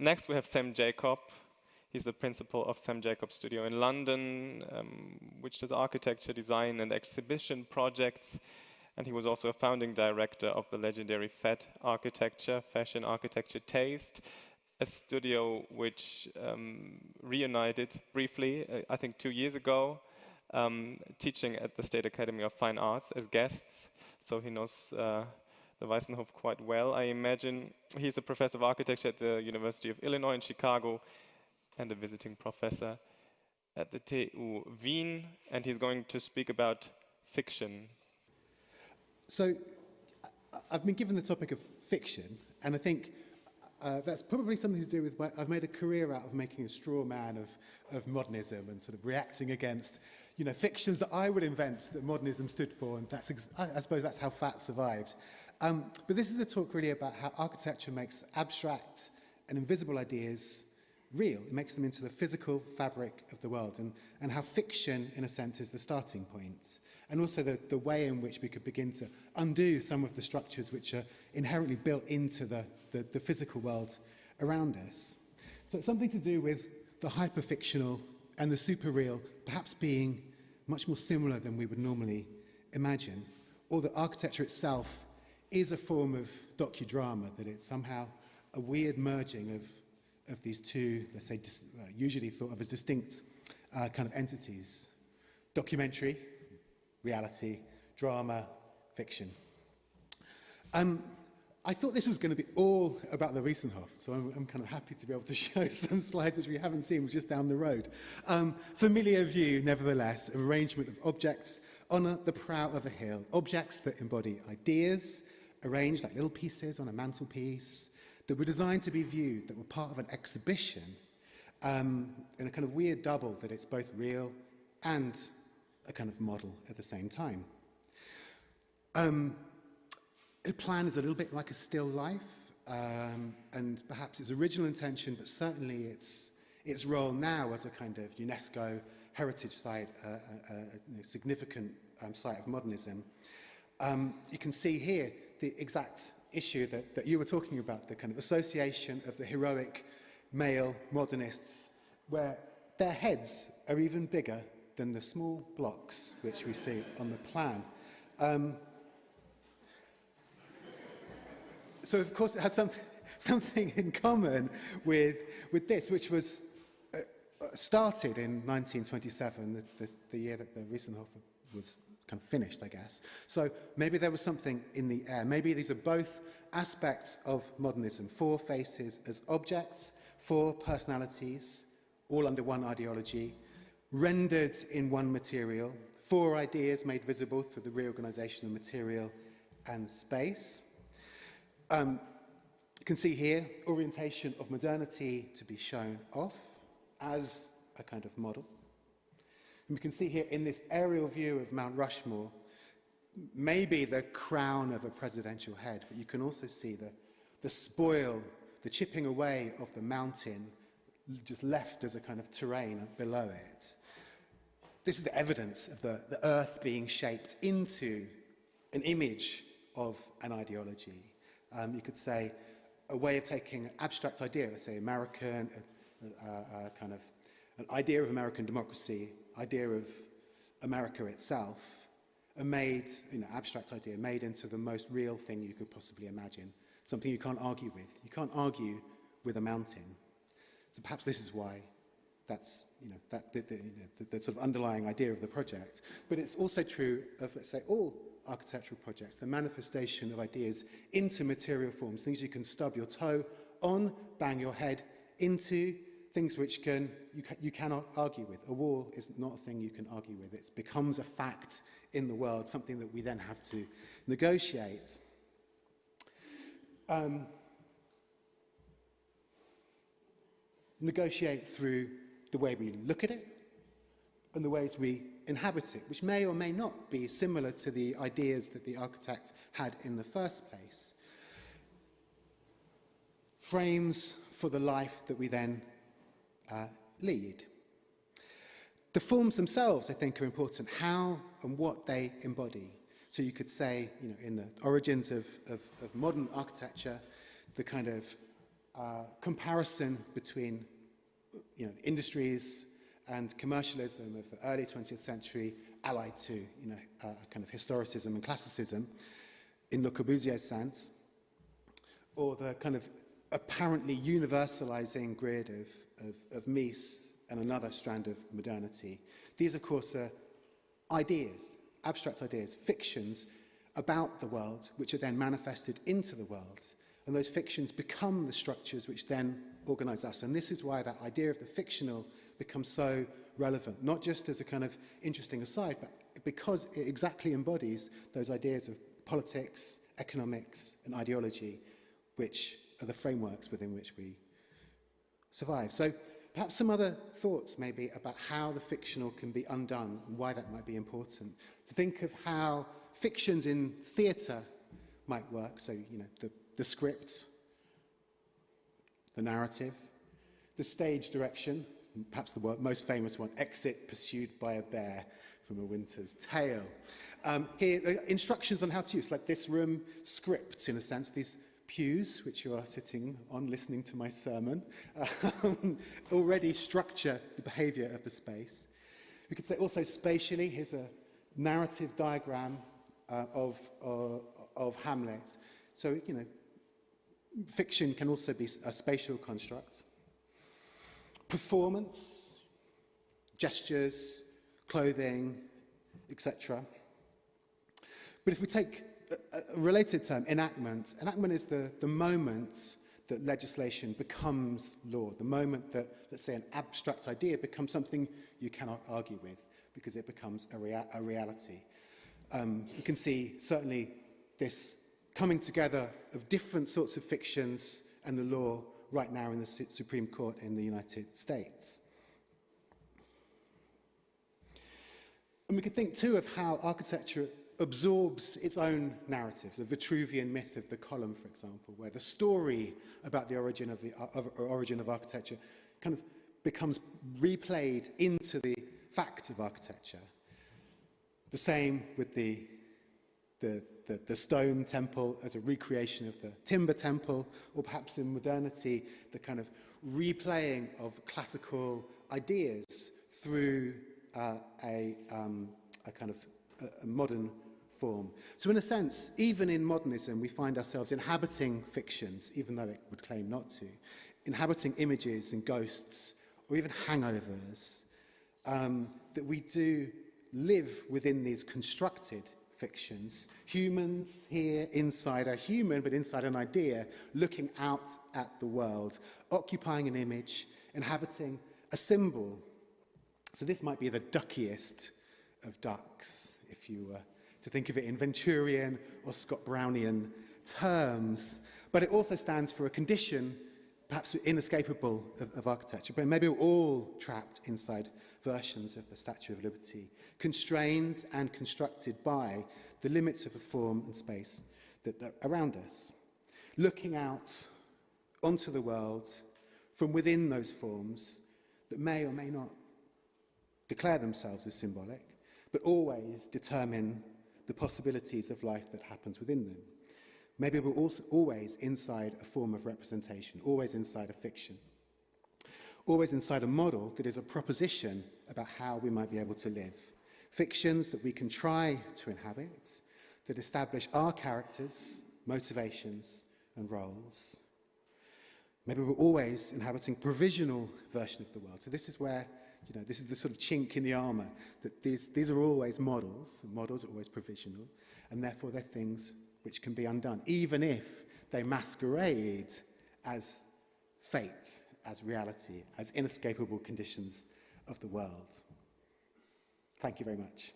Next we have Sam Jacob. He's the principal of Sam Jacob Studio in London, which does architecture, design and exhibition projects. And he was also a founding director of the legendary FET architecture, Fashion Architecture Taste, a studio which reunited briefly, I think 2 years ago, teaching at the State Academy of Fine Arts as guests. So he knows the Weissenhof quite well, I imagine. He's a professor of architecture at the University of Illinois in Chicago and a visiting professor at the TU Wien. And he's going to speak about fiction. So I've been given the topic of fiction, and I think that's probably something to do with I've made a career out of making a straw man of modernism and sort of reacting against, fictions that I would invent that modernism stood for, and I suppose that's how FAT survived. But this is a talk really about how architecture makes abstract and invisible ideas real. It makes them into the physical fabric of the world, and how fiction, in a sense, is the starting point. And also the way in which we could begin to undo some of the structures which are inherently built into the physical world around us. So it's something to do with the hyperfictional and the super-real perhaps being much more similar than we would normally imagine, or that architecture itself is a form of docudrama, that it's somehow a weird merging of these two, let's say, usually thought of as distinct kind of entities. Documentary, reality, drama, fiction. I thought this was going to be all about the Weissenhof, so I'm kind of happy to be able to show some slides which we haven't seen, just down the road. Familiar view, nevertheless, of arrangement of objects on the brow of a hill, objects that embody ideas, arranged like little pieces on a mantelpiece, that were designed to be viewed, that were part of an exhibition, in a kind of weird double, that it's both real and a kind of model at the same time. A plan is a little bit like a still life, and perhaps its original intention, but certainly its role now as a kind of UNESCO heritage site, a significant site of modernism. You can see here the exact issue that you were talking about, the kind of association of the heroic male modernists, where their heads are even bigger than the small blocks which we see on the plan. So, of course, it has something in common with this, which was started in 1927, the year that the Weissenhof was kind of finished, I guess. So maybe there was something in the air. Maybe these are both aspects of modernism: 4 faces as objects, 4 personalities, all under one ideology, rendered in one material, 4 ideas made visible through the reorganization of material and space. You can see here orientation of modernity to be shown off as a kind of model. And we can see here in this aerial view of Mount Rushmore, maybe the crown of a presidential head, but you can also see the spoil, the chipping away of the mountain, just left as a kind of terrain below it. This is the evidence of the earth being shaped into an image of an ideology. You could say a way of taking an abstract idea, let's say American, kind of an idea of American democracy, idea of America itself, abstract idea made into the most real thing you could possibly imagine, something you can't argue with. You can't argue with a mountain. So perhaps this is why that's, the sort of underlying idea of the project. But it's also true of, let's say, all architectural projects, the manifestation of ideas into material forms, things you can stub your toe on, bang your head into, things which you cannot argue with. A wall is not a thing you can argue with. It becomes a fact in the world, something that we then have to negotiate. Negotiate through the way we look at it and the ways we inhabit it, which may or may not be similar to the ideas that the architect had in the first place. Frames for the life that we then lead. The forms themselves, I think, are important, how and what they embody. So you could say, in the origins of modern architecture, the kind of comparison between industries and commercialism of the early 20th century, allied to kind of historicism and classicism in Le Corbusier's sense, or the kind of apparently universalizing grid of Mies and another strand of modernity. These, of course, are ideas, abstract ideas, fictions about the world, which are then manifested into the world. And those fictions become the structures which then organize us. And this is why that idea of the fictional becomes so relevant, not just as a kind of interesting aside, but because it exactly embodies those ideas of politics, economics, and ideology, which are the frameworks within which we survive. So perhaps some other thoughts maybe about how the fictional can be undone and why that might be important. To think of how fictions in theatre might work, so the script, the narrative, the stage direction, perhaps the most famous one, exit pursued by a bear from A Winter's Tale. Here, instructions on how to use, like this room scripts, in a sense, these pews, which you are sitting on listening to my sermon, already structure the behaviour of the space. We could say also spatially, here's a narrative diagram of Hamlet. So, fiction can also be a spatial construct. Performance, gestures, clothing, etc. But if we take a related term, enactment is the moment that legislation becomes law, the moment that, let's say, an abstract idea becomes something you cannot argue with because it becomes a reality. You can see certainly this coming together of different sorts of fictions and the law right now in the Supreme Court in the United States. And we could think too of how architecture absorbs its own narratives, the Vitruvian myth of the column, for example, where the story about the origin of architecture kind of becomes replayed into the fact of architecture. The same with the stone temple as a recreation of the timber temple, or perhaps in modernity, the kind of replaying of classical ideas through a kind of a modern form. So in a sense, even in modernism, we find ourselves inhabiting fictions, even though it would claim not to, inhabiting images and ghosts, or even hangovers, that we do live within these constructed fictions. Humans here inside a human, but inside an idea, looking out at the world, occupying an image, inhabiting a symbol. So this might be the duckiest of ducks, if you were to think of it in Venturian or Scott Brownian terms. But it also stands for a condition, perhaps inescapable, of architecture. But maybe we're all trapped inside versions of the Statue of Liberty, constrained and constructed by the limits of the form and space that are around us. Looking out onto the world from within those forms that may or may not declare themselves as symbolic, but always determine the possibilities of life that happens within them. Maybe we're also always inside a form of representation, always inside a fiction, always inside a model that is a proposition about how we might be able to live. Fictions that we can try to inhabit, that establish our characters, motivations, and roles. Maybe we're always inhabiting a provisional version of the world. So this is where, this is the sort of chink in the armour, that these are always models, and models are always provisional, and therefore they're things which can be undone, even if they masquerade as fate, as reality, as inescapable conditions of the world. Thank you very much.